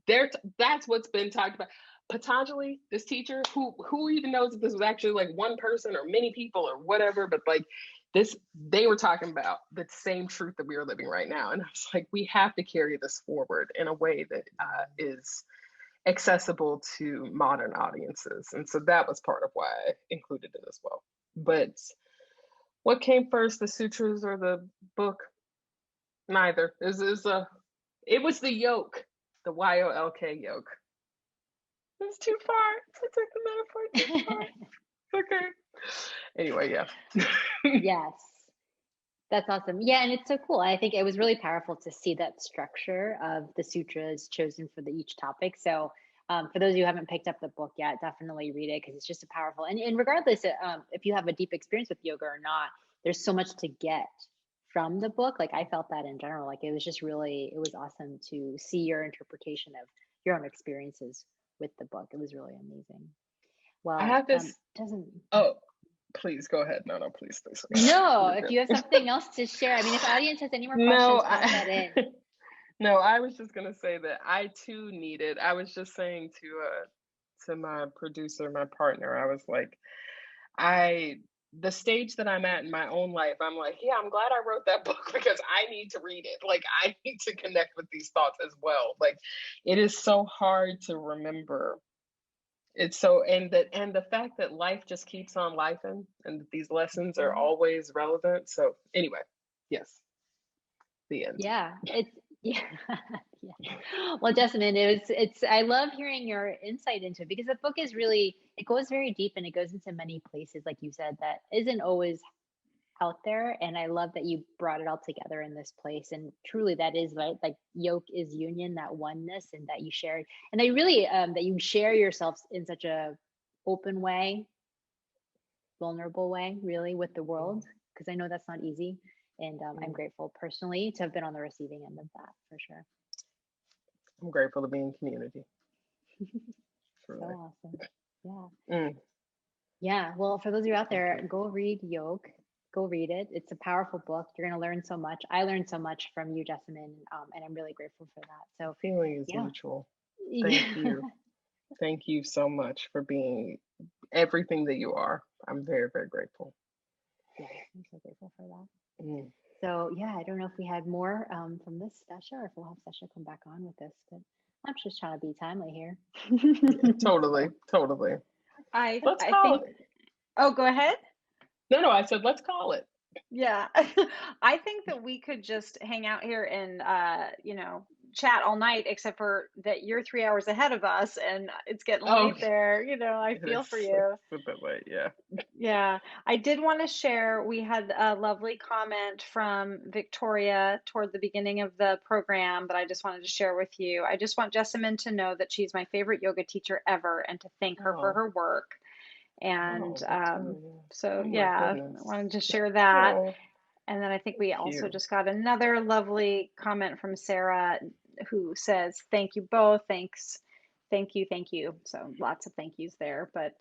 That's what's been talked about. Patanjali, this teacher, who even knows if this was actually one person or many people or whatever, but they were talking about the same truth that we are living right now. And I was we have to carry this forward in a way that is accessible to modern audiences. And so that was part of why I included it as well. But what came first, the sutras or the book? Neither. It was the yoke, the YOLK yoke. It's too far. I took the metaphor too far. Okay. Anyway, yeah. Yes. That's awesome. Yeah, and it's so cool. I think it was really powerful to see that structure of the sutras chosen for each topic. So for those of you who haven't picked up the book yet, definitely read it, because it's just a powerful, and regardless if you have a deep experience with yoga or not, there's so much to get from the book. I felt that in general, it was just really, it was awesome to see your interpretation of your own experiences with the book. It was really amazing. Well, I have this. Doesn't. Oh, please go ahead. No, please. No, if you have something else to share. I mean, if the audience has any more questions, pop that in. No, I was just gonna say that I too needed. I was just saying to my producer, my partner, I was like, the stage that I'm at in my own life, I'm like, yeah, I'm glad I wrote that book because I need to read it. Like, I need to connect with these thoughts as well. Like, it is so hard to remember. It's so, and the fact that life just keeps on lifing and that these lessons are always relevant. So anyway, yes, the end. Yeah, it's yeah. Yeah. Well, Jessamine, it's I love hearing your insight into it because the book is really it goes very deep and it goes into many places, like you said, that isn't always out there. And I love that you brought it all together in this place. And truly that is right, like yoke is union, that oneness, and that you shared. And I really that you share yourselves in such a open way, vulnerable way, really, with the world, because I know that's not easy. And I'm grateful personally to have been on the receiving end of that for sure. I'm grateful to be in community. So awesome. Yeah. Mm. Yeah. Well, for those of you out there, go read Yoke. Go read it. It's a powerful book. You're going to learn so much. I learned so much from you, Jessamine, and I'm really grateful for that. So Feeling is mutual. Thank you. Thank you so much for being everything that you are. I'm very, very grateful. Yeah, I'm so grateful for that. So yeah, I don't know if we had more from this Stasha or if we'll have Stasha come back on with this, but I'm just trying to be timely here. Yeah, totally. Let's call it. Oh, go ahead. No, I said let's call it. Yeah. I think that we could just hang out here and chat all night, except for that you're 3 hours ahead of us and it's getting late there. I feel for you. It's a bit late, yeah. Yeah. I did want to share, we had a lovely comment from Victoria toward the beginning of the program that I just wanted to share with you. I just want Jessamine to know that she's my favorite yoga teacher ever and to thank her for her work. And I wanted to share that. And then I think we also just got another lovely comment from Sarah who says, thank you both. Thanks. Thank you. So lots of thank yous there. But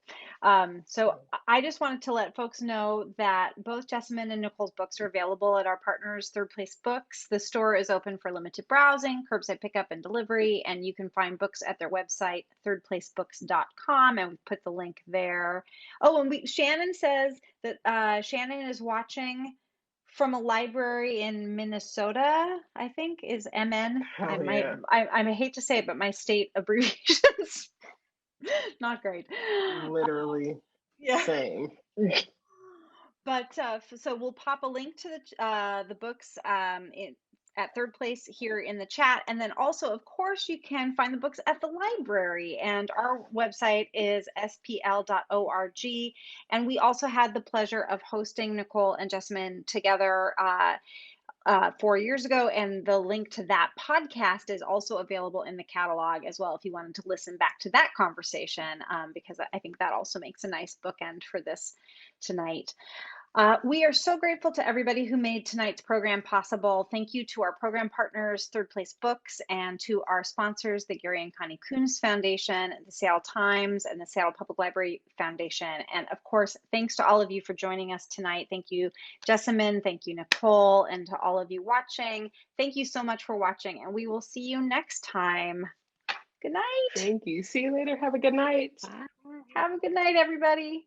so I just wanted to let folks know that both Jessamine and Nicole's books are available at our partners, Third Place Books. The store is open for limited browsing, curbside pickup and delivery, and you can find books at their website, thirdplacebooks.com, and we put the link there. Oh, and Shannon says that Shannon is watching from a library in Minnesota, I think is MN. I hate to say it, but my state abbreviations not great. Literally, same. But so we'll pop a link to the books at Third Place here in the chat. And then also, of course, you can find the books at the library. And our website is spl.org. And we also had the pleasure of hosting Nicole and Jessamine together 4 years ago. And the link to that podcast is also available in the catalog as well if you wanted to listen back to that conversation, because I think that also makes a nice bookend for this tonight. We are so grateful to everybody who made tonight's program possible. Thank you to our program partners, Third Place Books, and to our sponsors, the Gary and Connie Kuhns Foundation, the Seattle Times, and the Seattle Public Library Foundation. And of course, thanks to all of you for joining us tonight. Thank you, Jessamine. Thank you, Nicole. And to all of you watching, thank you so much for watching. And we will see you next time. Good night. Thank you. See you later. Have a good night. Bye. Have a good night, everybody.